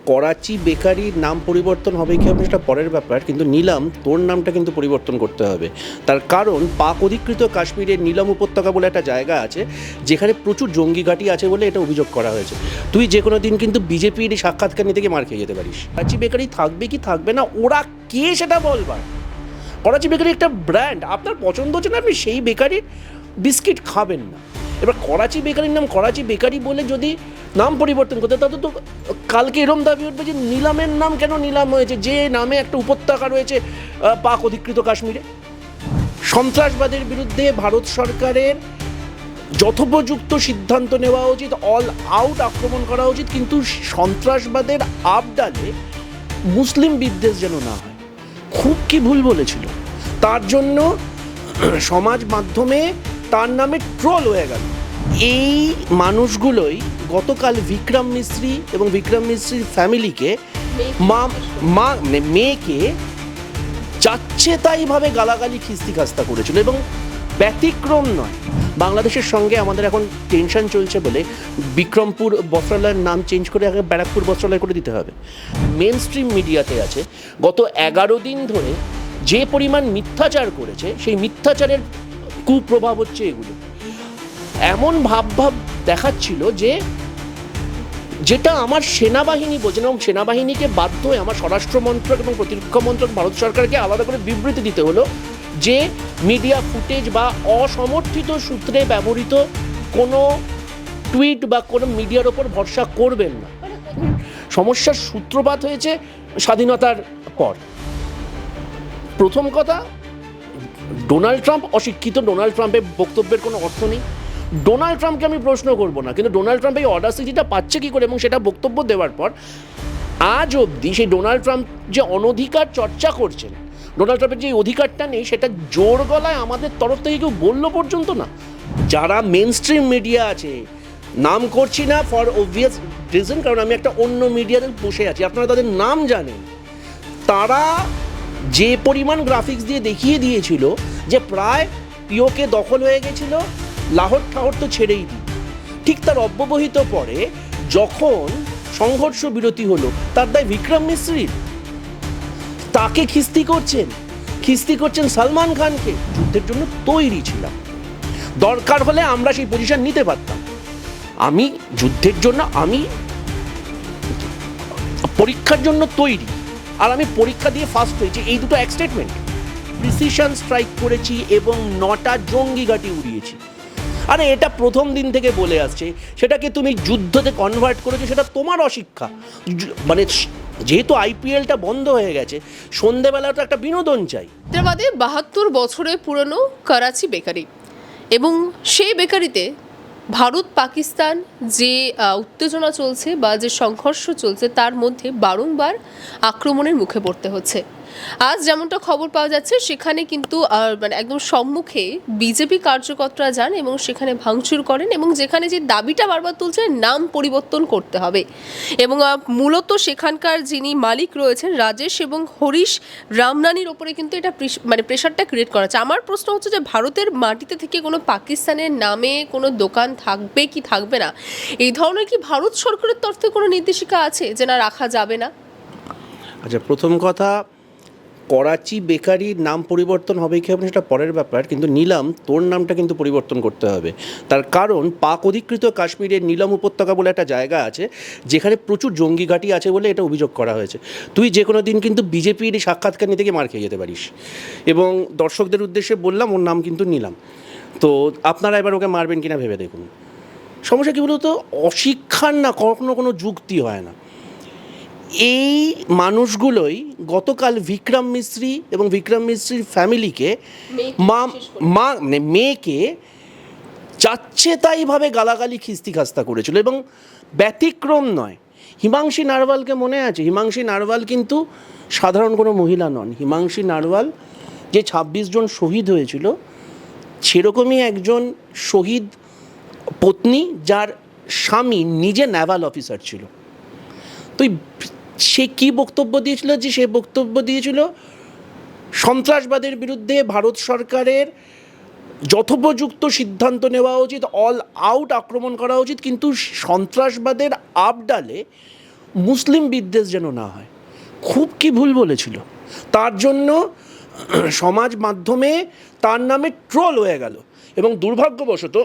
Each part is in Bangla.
করাচি বেকারির নাম পরিবর্তন হবে কি হবে সেটা পরের ব্যাপার, কিন্তু নিলাম তোর নামটা কিন্তু পরিবর্তন করতে হবে। তার কারণ পাক অধিকৃত কাশ্মীরের নীলম উপত্যকা বলে একটা জায়গা আছে যেখানে প্রচুর জঙ্গি ঘাঁটি আছে বলে এটা অভিযোগ করা হয়েছে। তুই যে কোনো দিন কিন্তু বিজেপির সাক্ষাৎকার নিতে গিয়ে মার খেয়ে যেতে পারিস। করাচি বেকারি থাকবে কি থাকবে না ওরা কে সেটা বলবার। করাচি বেকারি একটা ব্র্যান্ড, আপনার পছন্দ হচ্ছে না আপনি সেই বেকারির বিস্কিট খাবেন না। এবার করাচি বেকারির নাম করাচি বেকারি বলে যদি নাম পরিবর্তন করতে, তাতে তো কালকে এরম দাবি উঠবে যে নিলামের নাম কেন নিলাম হয়েছে, যে নামে একটা উপত্যকা রয়েছে পাক অধিকৃত কাশ্মীরে। সন্ত্রাসবাদের বিরুদ্ধে ভারত সরকারের যথোপযুক্ত সিদ্ধান্ত নেওয়া উচিত, অল আউট আক্রমণ করা উচিত, কিন্তু সন্ত্রাসবাদের আবডালে মুসলিম বিদ্বেষ যেন না হয়। খুব কি ভুল বলেছিল, তার জন্য সমাজ মাধ্যমে তার নামে ট্রোল হয়ে গেল। এই মানুষগুলোই গতকাল বিক্রম মিস্ত্রি এবং বিক্রম মিস্ত্রির ফ্যামিলিকে মেয়েকে যাচ্ছে তাইভাবে গালাগালি খিস্তি খাস্তা করেছিল। এবং ব্যতিক্রম নয়, বাংলাদেশের সঙ্গে আমাদের এখন টেনশন চলছে বলে বিক্রমপুর বস্ত্রালয়ের নাম চেঞ্জ করে আগে ব্যারাকপুর বস্ত্রালয় করে দিতে হবে। মেন স্ট্রিম মিডিয়াতে আছে গত 11 দিন ধরে যে পরিমাণ মিথ্যাচার করেছে, সেই মিথ্যাচারের কুপ্রভাব হচ্ছে এগুলো। এমন ভাব দেখাচ্ছিল যে যেটা আমার সেনাবাহিনী বোঝে না, এবং সেনাবাহিনীকে বাধ্য হয়ে আমার স্বরাষ্ট্র মন্ত্রক এবং প্রতিরক্ষা মন্ত্রক ভারত সরকারকে আলাদা করে বিবৃতি দিতে হলো যে মিডিয়া ফুটেজ বা অসমর্থিত সূত্রে ব্যবহৃত কোনো টুইট বা কোনো মিডিয়ার ওপর ভরসা করবেন না। সমস্যার সূত্রপাত হয়েছে স্বাধীনতার পর। প্রথম কথা, ডোনাল্ড ট্রাম্প অশিক্ষিত, ডোনাল্ড ট্রাম্পের বক্তব্যের কোনো অর্থ নেই। ডোনাল্ড ট্রাম্পকে আমি প্রশ্ন করবো না, কিন্তু ডোনাল্ড ট্রাম্প এই অডাসিটিটা পাচ্ছে কী করে, এবং সেটা বক্তব্য দেওয়ার পর আজ অবধি সেই ডোনাল্ড ট্রাম্প যে অনধিকার চর্চা করছেন, ডোনাল্ড ট্রাম্পের যে অধিকারটা নেই সেটা জোর গলায় আমাদের তরফ থেকে কেউ বললো পর্যন্ত না। যারা মেন স্ট্রিম মিডিয়া আছে, নাম করছি না ফর অবভিয়াস রিজন, কারণ আমি একটা অন্য মিডিয়াতে বসে আছি, আপনারা তাদের নাম জানেন, তারা যে পরিমাণ গ্রাফিক্স দিয়ে দেখিয়ে দিয়েছিল যে প্রায় পিওকে দখল হয়ে গেছিল, লাহোর ঠাহর তো ছেড়েই দিই। ঠিক তার অব্যবহিত পরে যখন সংঘর্ষ বিরতি হলো, তার দায় বিক্রম মিস্ত্রির। তাকে খিস্তি করছেন সালমান খানকে। যুদ্ধের জন্য তৈরি ছিলাম, দরকার হলে আমরা সেই পজিশন নিতে পারতাম। আমি যুদ্ধের জন্য, আমি পরীক্ষার জন্য তৈরি, আর আমি পরীক্ষা দিয়ে ফার্স্ট হয়েছি, এই দুটো এক স্টেটমেন্ট। প্রিসিশন স্ট্রাইক করেছি এবং 9টা জঙ্গি ঘাঁটি উড়িয়েছি। আরে এটা প্রথম দিন থেকে বলে আসছে, সেটাকে তুমি যুদ্ধতে কনভার্ট করেছো, সেটা তোমার অশিক্ষা। মানে যেহেতু আইপিএলটা বন্ধ হয়ে গেছে, সন্ধেবেলা তো একটা বিনোদন চাই। হায়দ্রাবাদে 72 বছরের পুরনো করাচি বেকারি, এবং সেই বেকারিতে ভারত পাকিস্তান যে উত্তেজনা চলছে বা যে সংঘর্ষ চলছে, তার মধ্যে বারংবার আক্রমণের মুখে পড়তে হচ্ছে। আজ যেমনটা খবর পাওয়া যাচ্ছে, সেখানে কিন্তু মানে একদম সম্মুখে বিজেপি কার্যকর্তারা যান এবং সেখানে ভাঙচুর করেন, এবং যেখানে যে দাবিটা বারবার তুলছে নাম পরিবর্তন করতে হবে, এবং মূলত সেখানকার যিনি মালিক রয়েছেন রাজেশ এবং হরিশ রামনানির ওপরে কিন্তু এটা মানে প্রেশারটা ক্রিয়েট করা হচ্ছে। আমার প্রশ্ন হচ্ছে যে ভারতের মাটিতে থেকে কোনো পাকিস্তানের নামে কোনো দোকান থাকবে কি থাকবে না, এই ধরনের কি ভারত সরকারের তরফ থেকে কোনো নির্দেশিকা আছে যে না রাখা যাবে না? আচ্ছা, প্রথম কথা, করাচি বেকারির নাম পরিবর্তন হবে কি হবে সেটা পরের ব্যাপার, কিন্তু নিলাম তোর নামটা কিন্তু পরিবর্তন করতে হবে। তার কারণ পাক অধিকৃত কাশ্মীরের নীলম উপত্যকা বলে একটা জায়গা আছে যেখানে প্রচুর জঙ্গি ঘাঁটি আছে বলে এটা অভিযোগ করা হয়েছে। তুই যে কোনো দিন কিন্তু বিজেপির সাক্ষাৎকার নিতে গিয়ে মার খেয়ে যেতে পারিস। এবং দর্শকদের উদ্দেশ্যে বললাম, ওর নাম কিন্তু নিলাম, তো আপনারা এবার ওকে মারবেন কিনা ভেবে দেখুন। সমস্যা কী বলতো, অশিক্ষার না কখনো কোনো যুক্তি হয় না। এই মানুষগুলোই গতকাল বিক্রম মিস্ত্রি এবং বিক্রম মিস্ত্রির ফ্যামিলিকে মেয়েকে যাচ্ছে তাইভাবে গালাগালি খিস্তি খাস্তা করেছিল। এবং ব্যতিক্রম নয়, হিমাংশী নারওয়ালকে মনে আছে? হিমাংশী নারওয়াল কিন্তু সাধারণ কোনো মহিলা নন। হিমাংশী নারওয়াল যে 26 জন শহীদ হয়েছিল, সেরকমই একজন শহীদ পত্নী যার স্বামী নিজে নেভাল অফিসার ছিল। তো সে কী বক্তব্য দিয়েছিল, যে সে বক্তব্য দিয়েছিল সন্ত্রাসবাদের বিরুদ্ধে ভারত সরকারের যথোপযুক্ত সিদ্ধান্ত নেওয়া উচিত, অল আউট আক্রমণ করা উচিত, কিন্তু সন্ত্রাসবাদের আবডালে মুসলিম বিদ্বেষ যেন না হয়। খুব কি ভুল বলেছিল, তার জন্য সমাজ মাধ্যমে তার নামে ট্রোল হয়ে গেল। এবং দুর্ভাগ্যবশত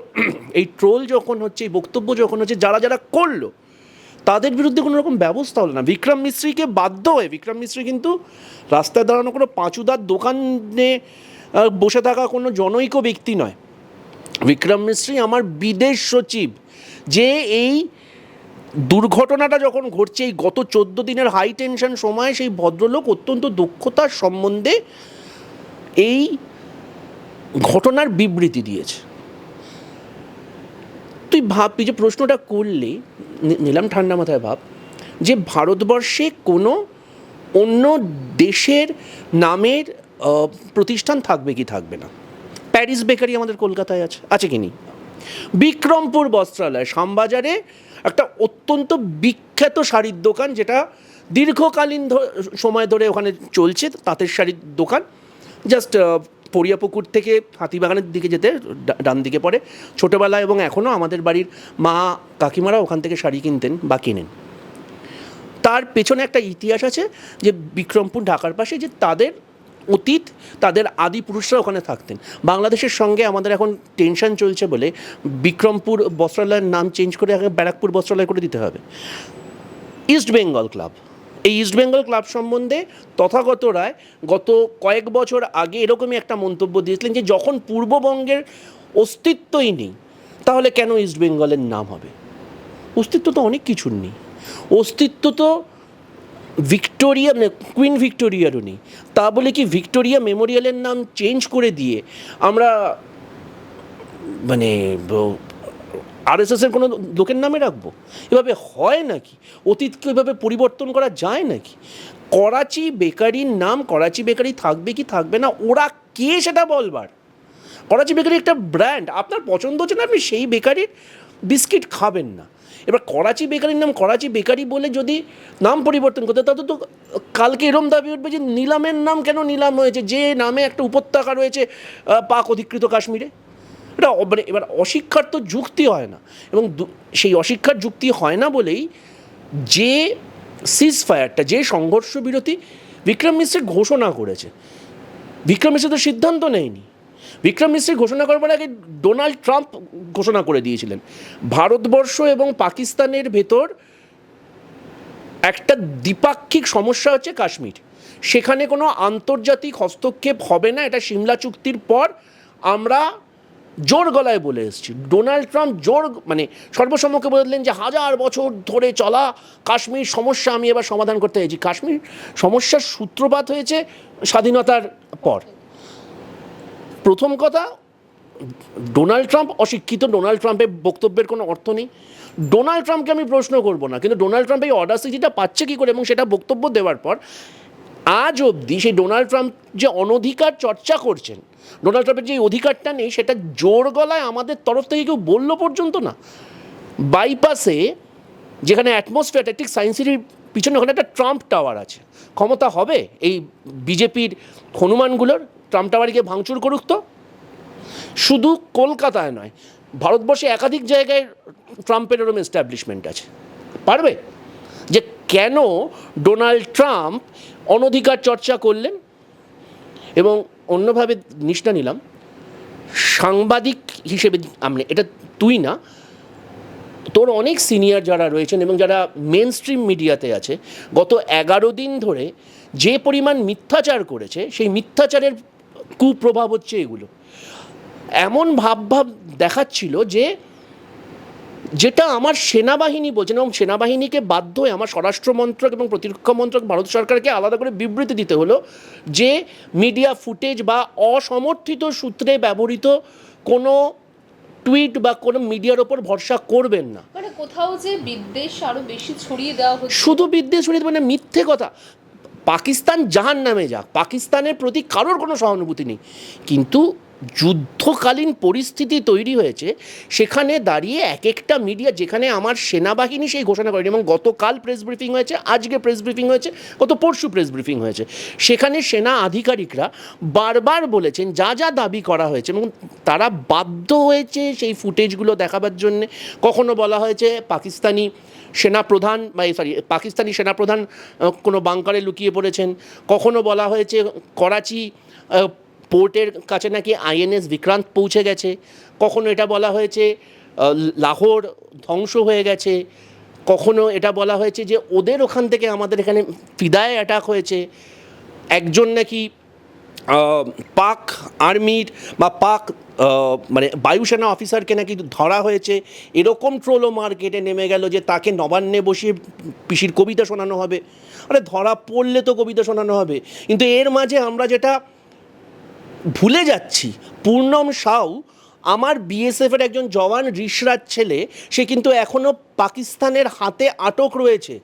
এই ট্রোল যখন হচ্ছে, এই বক্তব্য যখন হচ্ছে, যারা যারা করলো তাদের বিরুদ্ধে কোনো রকম ব্যবস্থা হলো না। বিক্রম মিস্ত্রিকে বাধ্য হয়ে, বিক্রম মিস্ত্রি কিন্তু রাস্তায় দাঁড়ানো কোনো পাঁচুদার দোকানে বসে থাকা কোনো জনৈক ব্যক্তি নয়। বিক্রম মিস্ত্রি আমার বিদেশ সচিব, যে এই দুর্ঘটনাটা যখন ঘটছে, এই গত 14 দিনের হাই টেনশন সময়ে সেই ভদ্রলোক অত্যন্ত দক্ষতার সম্বন্ধে এই ঘটনার বিবৃতি দিয়েছে। তুই ভাব, তুই যে প্রশ্নটা করলি, নিলাম ঠান্ডা মাথায় ভাব, যে ভারতবর্ষে কোনো অন্য দেশের নামের প্রতিষ্ঠান থাকবে কি থাকবে না? প্যারিস বেকারি আমাদের কলকাতায় আছে, আছে কি নেই? বিক্রমপুর বস্ত্রালয় শ্যামবাজারে একটা অত্যন্ত বিখ্যাত শাড়ির দোকান, যেটা দীর্ঘকালীন সময় ধরে ওখানে চলছে, তাঁতের শাড়ির দোকান। জাস্ট পরিয়াপুকুর থেকে হাতিবাগানের দিকে যেতে ডান দিকে পড়ে। ছোটোবেলায় এবং এখনও আমাদের বাড়ির মা কাকিমারা ওখান থেকে শাড়ি কিনতেন বা কেনেন। তার পেছনে একটা ইতিহাস আছে, যে বিক্রমপুর ঢাকার পাশে, যে তাদের অতীত, তাদের আদি পুরুষরা ওখানে থাকতেন। বাংলাদেশের সঙ্গে আমাদের এখন টেনশন চলছে বলে বিক্রমপুর বস্ত্রালয়ের নাম চেঞ্জ করে আগে ব্যারাকপুর বস্ত্রালয় করে দিতে হবে। ইস্ট বেঙ্গল ক্লাব, এই ইস্ট বেঙ্গল ক্লাব সম্বন্ধে তথাগত রায় গত কয়েক বছর আগে এরকমই একটা মন্তব্য দিয়েছিলেন, যে যখন পূর্ববঙ্গের অস্তিত্বই নেই তাহলে কেন ইস্ট বেঙ্গলের নাম হবে? অস্তিত্ব তো অনেক কিছুর নেই। অস্তিত্ব তো ভিক্টোরিয়া, মানে কুইন ভিক্টোরিয়ারও নেই। তা বলে কি ভিক্টোরিয়া মেমোরিয়ালের নাম চেঞ্জ করে দিয়ে আমরা মানে আরএসএসের কোনো লোকের নামে রাখবো? এভাবে হয় নাকি? অতীতকে এভাবে পরিবর্তন করা যায় নাকি? করাচি বেকারির নাম করাচি বেকারি থাকবে কি থাকবে না, ওরা কে সেটা বলবার? করাচি বেকারি একটা ব্র্যান্ড, আপনার পছন্দ হচ্ছে না, আপনি সেই বেকারির বিস্কিট খাবেন না। এবার করাচি বেকারির নাম করাচি বেকারি বলে যদি নাম পরিবর্তন করতে, তাতে তো কালকে এরম দাবি উঠবে যে নিলামের নাম কেন নিলাম হয়েছে, যে নামে একটা উপত্যকা রয়েছে পাক অধিকৃত কাশ্মীরে। এটা মানে এবার অশিক্ষার তো যুক্তি হয় না, এবং সেই অশিক্ষার যুক্তি হয় না বলেই যে সিজ ফায়ারটা, যে সংঘর্ষ বিরতি বিক্রম মিশ্র ঘোষণা করেছে, বিক্রম মিশ্র তো সিদ্ধান্ত নেয়নি। বিক্রম মিশ্র ঘোষণা করবার আগে ডোনাল্ড ট্রাম্প ঘোষণা করে দিয়েছিলেন, ভারতবর্ষ এবং পাকিস্তানের ভেতর একটা দ্বিপাক্ষিক সমস্যা হচ্ছে কাশ্মীর, সেখানে কোনো আন্তর্জাতিক হস্তক্ষেপ হবে না, এটা সিমলা চুক্তির পর আমরা জোর গলায় বলে এসেছি। ডোনাল্ড ট্রাম্প মানে সর্বসম্মুখে বললেন যে 1000 বছর ধরে চলা কাশ্মীর সমস্যা আমি এবার সমাধান করতে চাইছি। কাশ্মীর সমস্যার সূত্রপাত হয়েছে স্বাধীনতার পর। প্রথম কথা, ডোনাল্ড ট্রাম্প অশিক্ষিত, ডোনাল্ড ট্রাম্পের বক্তব্যের কোনো অর্থ নেই। ডোনাল্ড ট্রাম্পকে আমি প্রশ্ন করব না, কিন্তু ডোনাল্ড ট্রাম্প এই অডাসিটিটা পাচ্ছে কী করে, এবং সেটা বক্তব্য দেওয়ার পর আজ অবধি সেই ডোনাল্ড ট্রাম্প যে অনধিকার চর্চা করছেন, ডোনাল্ড ট্রাম্পের যে অধিকারটা নেই, সেটা জোর গলায় আমাদের তরফ থেকে কেউ বললো পর্যন্ত না। বাইপাসে যেখানে অ্যাটমসফিয়ারটা ঠিক সায়েন্স সিটির পিছনে, ওখানে একটা ট্রাম্প টাওয়ার আছে। ক্ষমতা হবে এই বিজেপির হনুমানগুলোর ট্রাম্প টাওয়ারকে ভাঙচুর করুক? তো শুধু কলকাতায় নয়, ভারতবর্ষে একাধিক জায়গায় ট্রাম্পের এরকম এস্টাবলিশমেন্ট আছে। পারবে? যে কেন ডোনাল্ড ট্রাম্প অনধিকার চর্চা করলেন? এবং অন্যভাবে নিষ্ঠা নিলাম, সাংবাদিক হিসেবে আমি, এটা তুই না, তোর অনেক সিনিয়র যারা রয়েছেন এবং যারা মেন স্ট্রিম মিডিয়াতে আছে, গত 11 দিন ধরে যে পরিমাণ মিথ্যাচার করেছে, সেই মিথ্যাচারের কুপ্রভাব হচ্ছে এগুলো। এমন ভাব দেখাচ্ছিল যে যেটা আমার সেনাবাহিনী বলছেন, এবং সেনাবাহিনীকে বাধ্য হয়ে আমার স্বরাষ্ট্রমন্ত্রক এবং প্রতিরক্ষা মন্ত্রক ভারত সরকারকে আলাদা করে বিবৃতি দিতে হলো যে মিডিয়া ফুটেজ বা অসমর্থিত সূত্রে ব্যবহৃত কোনো টুইট বা কোনো মিডিয়ার ওপর ভরসা করবেন না। মানে কোথাও যে বিদ্বেষ আরো বেশি ছড়িয়ে দেওয়া হচ্ছে, শুধু বিদ্বেষ ছড়িয়ে, মানে মিথ্যে কথা। পাকিস্তান জাহান্নামে যাক, পাকিস্তানের প্রতি কারোর কোনো সহানুভূতি নেই, কিন্তু যুদ্ধকালীন পরিস্থিতি তৈরি হয়েছে, সেখানে দাঁড়িয়ে এক একটা মিডিয়া, যেখানে আমার সেনাবাহিনী সেই ঘোষণা করেনি, এবং গতকাল প্রেস ব্রিফিং হয়েছে, আজকে প্রেস ব্রিফিং হয়েছে, গত পরশু প্রেস ব্রিফিং হয়েছে, সেখানে সেনা আধিকারিকরা বারবার বলেছেন যা যা দাবি করা হয়েছে, এবং তারা বাধ্য হয়েছে সেই ফুটেজগুলো দেখাবার জন্যে। কখনো বলা হয়েছে পাকিস্তানি সেনাপ্রধান পাকিস্তানি সেনাপ্রধান কোনো বাংকারে লুকিয়ে পড়েছেন, কখনো বলা হয়েছে করাচি পোর্টের কাছে নাকি আইএনএস বিক্রান্ত পৌঁছে গেছে, কখনো এটা বলা হয়েছে লাহোর ধ্বংস হয়ে গেছে, কখনো এটা বলা হয়েছে যে ওদের ওখান থেকে আমাদের এখানে ফিদায় অ্যাটাক হয়েছে, একজন নাকি পাক আর্মির বা পাক মানে বায়ুসেনা অফিসারকে নাকি ধরা হয়েছে, এরকম ট্রোলও মার্কেটে নেমে গেল যে তাকে নবান্নে বসিয়ে পিসির কবিতা শোনানো হবে। আরে ধরা পড়লে তো কবিতা শোনানো হবে, কিন্তু এর মাঝে আমরা যেটা ভুলে যাচ্ছি, পূর্ণম সাউ আমার বিএসএফের একজন জওয়ান রিশরাজ ছেলে, সে কিন্তু এখনও পাকিস্তানের হাতে আটক রয়েছে,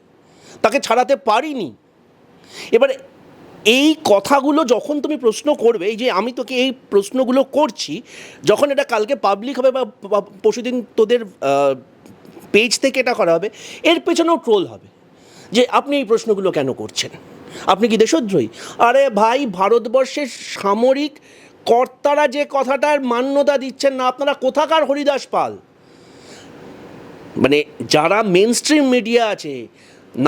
তাকে ছাড়াতে পারিনি। এবার এই কথাগুলো যখন তুমি প্রশ্ন করবে, এই যে আমি তোকে এই প্রশ্নগুলো করছি, যখন এটা কালকে পাবলিক হবে বা পরশুদিন তোদের পেজ থেকে এটা করা হবে, এর পেছনেও ট্রোল হবে যে আপনি এই প্রশ্নগুলো কেন করছেন, আপনি কি দেশদ্রোহী? আরে ভাই, ভারতবর্ষের সামরিক কর্তারা যে কথাটার মান্যতা দিচ্ছেন না, আপনারা কোথাকার হরিদাস পাল? মানে যারা মেন স্ট্রিম মিডিয়া আছে,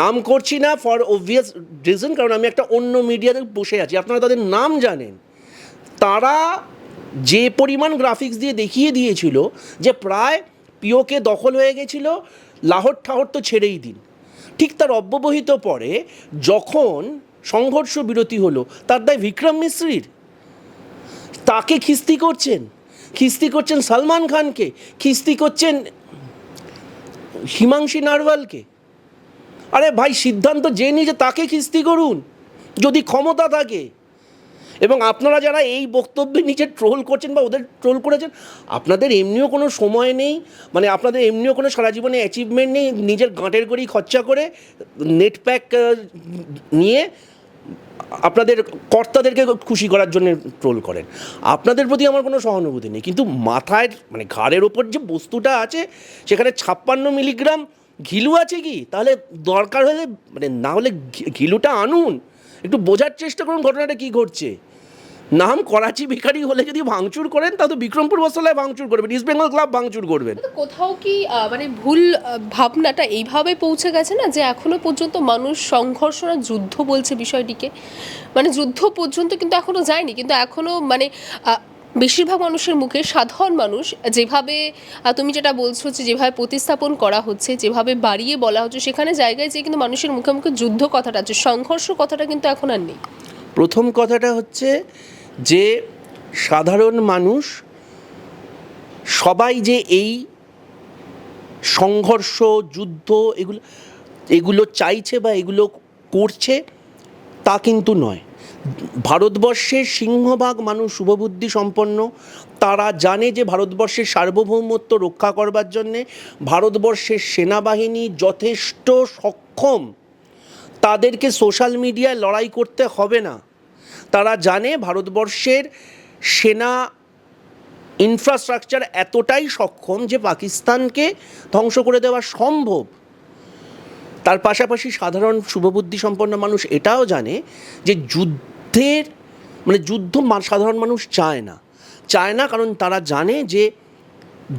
নাম করছি না ফর অবভিয়াস রিজন, কারণ আমি একটা অন্য মিডিয়াতে বসে আছি, আপনারা তাদের নাম জানেন, তারা যে পরিমাণ গ্রাফিক্স দিয়ে দেখিয়ে দিয়েছিল যে প্রায় পিওকে দখল হয়ে গেছিল, লাহোর ঠাহর তো ছেড়েই দিন, ঠিক তার অব্যবহিত পরে যখন সংঘর্ষ বিরতি হলো, তার দায় বিক্রম মিশ্রির, তাকে খিস্তি করছেন সলমান খানকে, খিস্তি করছেন হিমাংশী নারওয়ালকে। আরে ভাই, সিদ্ধান্ত যে নিজে তাকে খিস্তি করুন যদি ক্ষমতা থাকে। এবং আপনারা যারা এই বক্তব্যে নিচে ট্রোল করছেন বা ওদের ট্রোল করেছেন, আপনাদের এমনিও কোনো সময় নেই, মানে আপনাদের এমনিও কোনো সারা জীবনে অ্যাচিভমেন্ট নেই, নিজের গাঁটের করেই খরচা করে নেট প্যাক নিয়ে আপনাদের কর্তাদেরকে খুশি করার জন্য ট্রোল করেন। আপনাদের প্রতি আমার কোনো সহানুভূতি নেই, কিন্তু মাথায় মানে ঘাড়ের ওপর যে বস্তুটা আছে, সেখানে 56 মিলিগ্রাম ঘিলু আছে কি? তাহলে দরকার হলে মানে না হলে ঘিলুটা আনুন, একটু বোঝার চেষ্টা করুন ঘটনাটা কী ঘটছে। নাম করাচি বেকারি হলে যদি ভাঙচুর করেন, তা তো বিক্রমপুর বস্ত্রালয় ভাঙচুর করবেন, ইস্ট বেঙ্গল ক্লাব ভাঙচুর করবেন। কোথাও কি মানে ভুল ভাবনাটা এইভাবে পৌঁছে গেছে না, যে এখনো পর্যন্ত মানুষ সংঘর্ষ না যুদ্ধ বলছে বিষয়টিকে, মানে যুদ্ধ পর্যন্ত কিন্তু এখনো যায়নি, কিন্তু এখনো মানে বেশিরভাগ মানুষের মুখে সাধারণ মানুষ যেভাবে তুমি যেটা বলছো যে যেভাবে প্রতিস্থাপন করা হচ্ছে, যেভাবে বাড়িয়ে বলা হচ্ছে, সেখানে জায়গায় যে কিন্তু মানুষের মুখে মুখে যুদ্ধ কথাটা আছে, সংঘর্ষ কথাটা কিন্তু এখন আর নেই। প্রথম কথাটা হচ্ছে যে সাধারণ মানুষ সবাই যে এই সংঘর্ষ যুদ্ধ এগুলো চাইছে বা এগুলো করছে তা কিন্তু নয়। ভারতবর্ষের সিংহভাগ মানুষ শুভবুদ্ধি সম্পন্ন, তারা জানে যে ভারতবর্ষের সার্বভৌমত্ব রক্ষা করবার জন্যে ভারতবর্ষের সেনাবাহিনী যথেষ্ট সক্ষম, তাদেরকে সোশ্যাল মিডিয়ায় লড়াই করতে হবে না। তারা জানে ভারতবর্ষের সেনা ইনফ্রাস্ট্রাকচার এতটাই সক্ষম যে পাকিস্তানকে ধ্বংস করে দেওয়া সম্ভব। তার পাশাপাশি সাধারণ শুভবুদ্ধি সম্পন্ন মানুষ এটাও জানে যে যুদ্ধ সাধারণ মানুষ চায় না, কারণ তারা জানে যে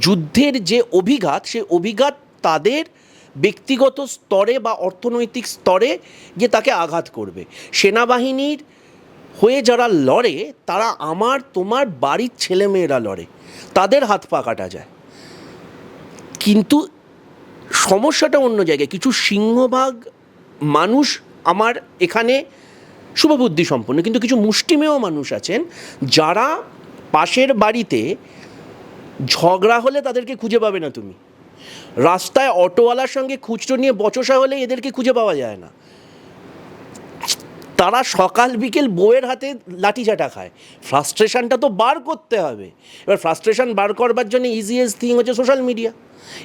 যুদ্ধের যে অভিঘাত, সে অভিঘাত তাদের ব্যক্তিগত স্তরে বা অর্থনৈতিক স্তরে গিয়ে তাকে আঘাত করবে। সেনাবাহিনীর হয়ে যারা লড়ে, তারা আমার তোমার বাড়ির ছেলেমেয়েরা লড়ে, তাদের হাত পা কাটা যায়। কিন্তু সমস্যাটা অন্য জায়গায়। কিছু সিংহভাগ মানুষ আমার এখানে শুভবুদ্ধি সম্পন্ন, কিন্তু কিছু মুষ্টিমেয় মানুষ আছেন যারা পাশের বাড়িতে ঝগড়া হলে তাদেরকে খুঁজে পাবে না তুমি, রাস্তায় অটোওয়ালার সঙ্গে খুচরো নিয়ে বচসা হলে এদেরকে খুঁজে পাওয়া যায় না, তারা সকাল বিকেল বউয়ের হাতে লাঠিচাটা খায়। ফ্রাস্ট্রেশনটা তো বার করতে হবে। এবার ফ্রাস্ট্রেশন বার করবার জন্য ইজিয়েস্ট থিং হচ্ছে সোশ্যাল মিডিয়া।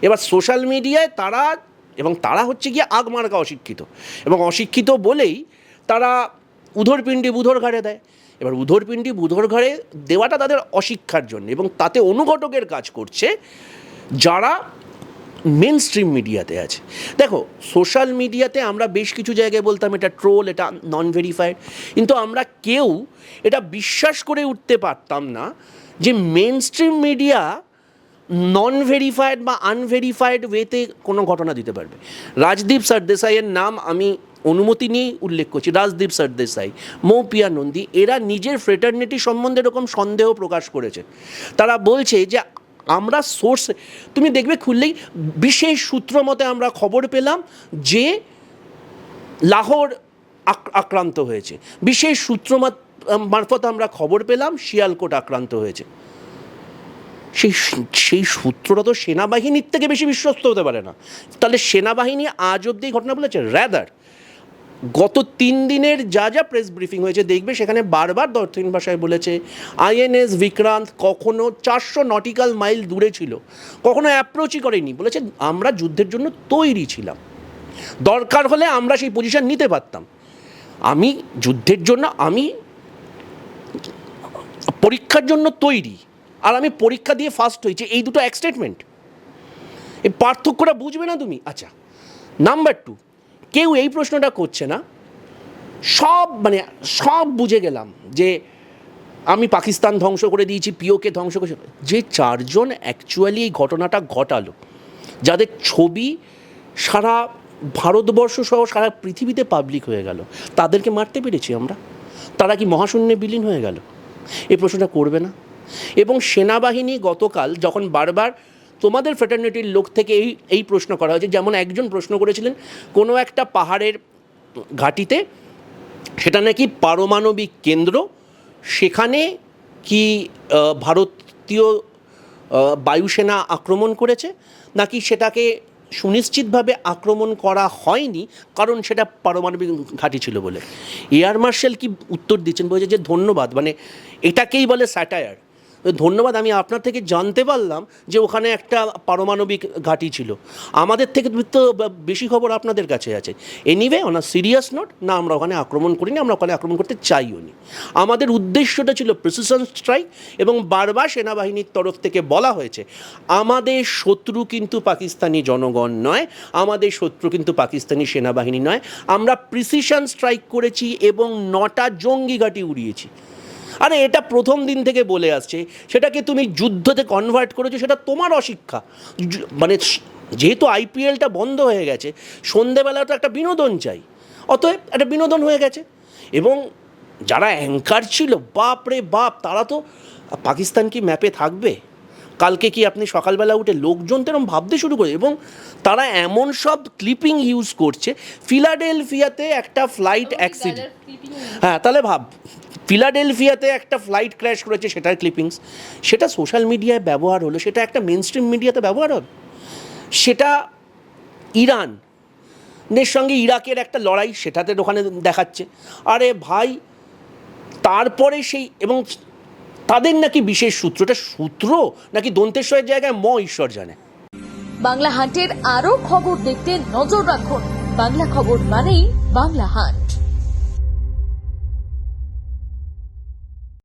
এবার সোশ্যাল মিডিয়ায় তারা হচ্ছে গিয়ে আগমার্কা অশিক্ষিত, এবং অশিক্ষিত বলেই তারা উধর পিণ্ডি বুধর ঘাড়ে দেয়। এবার উধরপিণ্ডি বুধর ঘরে দেওয়াটা তাদের অশিক্ষার জন্য, এবং তাতে অনুঘটকের কাজ করছে যারা মেন স্ট্রিম মিডিয়াতে আছে। দেখো, সোশ্যাল মিডিয়াতে আমরা বেশ কিছু জায়গায় বলতাম এটা ট্রোল, এটা নন ভেরিফাইড, কিন্তু আমরা কেউ এটা বিশ্বাস করে উঠতে পারতাম না যে মেন স্ট্রিম মিডিয়া নন ভেরিফাইড বা আনভেরিফাইড ওয়েতে কোনো ঘটনা দিতে পারবে। রাজদীপ সরদেসাইয়ের নাম আমি অনুমতি নিয়েই উল্লেখ করছি। রাজদীপ সরদেসাই, মৌপিয়া নন্দী, এরা নিজের ফ্রেটার্নিটি সম্বন্ধে এরকম সন্দেহ প্রকাশ করেছে। তারা বলছে যে আমরা সোর্স, তুমি দেখবে খুললেই বিশেষ সূত্র মতে আমরা খবর পেলাম যে লাহোর আক্রান্ত হয়েছে, বিশেষ সূত্র মারফত আমরা খবর পেলাম শিয়ালকোট আক্রান্ত হয়েছে। সেই সূত্রটা তো সেনাবাহিনীর থেকে বেশি বিশ্বস্ত হতে পারে না। তাহলে সেনাবাহিনী আজ অব্দি ঘটনা বলেছে? র্যাদার গত 3 দিনের যা যা প্রেস ব্রিফিং হয়েছে দেখবে সেখানে বারবার দক্ষিণ ভাষায় বলেছে আইএনএস বিক্রান্ত কখনো 400 নটিক্যাল মাইল দূরে ছিল, কখনো অ্যাপ্রোচই করেনি, বলেছে আমরা যুদ্ধের জন্য তৈরি ছিলাম, দরকার হলে আমরা সেই পজিশন নিতে পারতাম, আমি যুদ্ধের জন্য, আমি পরীক্ষার জন্য তৈরি, আর আমি পরীক্ষা দিয়ে ফার্স্ট হয়েছি। এই দুটো এক স্টেটমেন্ট, এই পার্থক্যটা বুঝবে না তুমি? আচ্ছা, নাম্বার 2, কেউ এই প্রশ্নটা করছে না, সব বুঝে গেলাম যে আমি পাকিস্তান ধ্বংস করে দিয়েছি, পিওকে ধ্বংস করে, যে 4 জন অ্যাকচুয়ালি এই ঘটনাটা ঘটালো, যাদের ছবি সারা ভারতবর্ষ সহ সারা পৃথিবীতে পাবলিক হয়ে গেল, তাদেরকে মারতে পেরেছি আমরা? তারা কি মহাশূন্যে বিলীন হয়ে গেল? এই প্রশ্নটা করবে না? এবং সেনাবাহিনী গতকাল যখন বারবার তোমাদের ফ্রেটার্নিটির লোক থেকে এই প্রশ্ন করা হয়েছে, যেমন একজন প্রশ্ন করেছিলেন কোনো একটা পাহাড়ের ঘাঁটিতে, সেটা নাকি পারমাণবিক কেন্দ্র, সেখানে কি ভারতীয় বায়ুসেনা আক্রমণ করেছে, নাকি সেটাকে সুনিশ্চিতভাবে আক্রমণ করা হয়নি কারণ সেটা পারমাণবিক ঘাঁটি ছিল বলে। এয়ার মার্শাল কি উত্তর দিচ্ছেন? বলছে যে ধন্যবাদ, মানে এটাকেই বলে স্যাটায়ার, ধন্যবাদ, আমি আপনার থেকে জানতে পারলাম যে ওখানে একটা পারমাণবিক ঘাঁটি ছিল, আমাদের থেকে তো বেশি খবর আপনাদের কাছে আছে। Anyway, on a serious note, না আমরা ওখানে আক্রমণ করিনি, আমরা ওখানে আক্রমণ করতে চাইও নি, আমাদের উদ্দেশ্যটা ছিল প্রিসিশন স্ট্রাইক। এবং বারবার সেনাবাহিনীর তরফ থেকে বলা হয়েছে আমাদের শত্রু কিন্তু পাকিস্তানি জনগণ নয়, আমাদের শত্রু কিন্তু পাকিস্তানি সেনাবাহিনী নয়, আমরা প্রিসিশন স্ট্রাইক করেছি এবং 9টা জঙ্গি ঘাঁটি উড়িয়েছি। আরে এটা প্রথম দিন থেকে বলে আসছে, সেটাকে তুমি যুদ্ধতে কনভার্ট করেছো, সেটা তোমার অশিক্ষা। মানে যেহেতু আইপিএলটা বন্ধ হয়ে গেছে, সন্ধেবেলা তো একটা বিনোদন চাই, অতএব একটা বিনোদন হয়ে গেছে। এবং যারা অ্যাঙ্কার ছিল, বাপ রে বাপ, তারা তো, পাকিস্তান কি ম্যাপে থাকবে? কালকে কি আপনি সকালবেলা উঠে লোকজন তো এরকম ভাবতে শুরু করে, এবং তারা এমন সব ক্লিপিং ইউজ করছে, ফিলাডেলফিয়াতে একটা ফ্লাইট অ্যাক্সিডেন্ট, হ্যাঁ তাহলে ভাব, ফিলাডেলফিয়াতে একটা ফ্লাইট ক্র্যাশ করেছে, সেটার ক্লিপিংস, সেটা সোশ্যাল মিডিয়ায় ব্যবহার হলো, সেটা একটা মেন স্ট্রিম মিডিয়াতে ব্যবহার হলো, সেটা ইরানের সঙ্গে ইরাকের একটা লড়াই, সেটাতে ওখানে দেখাচ্ছে। আরে ভাই, তারপরে সেই, এবং তাদের নাকি বিশেষ সূত্রটা সূত্র নাকি দন্তেশ্বরের জায়গায় ঈশ্বর জানে। বাংলা হান্টের আরও খবর দেখতে নজর রাখুন। বাংলা খবর মানেই বাংলা হান্ট।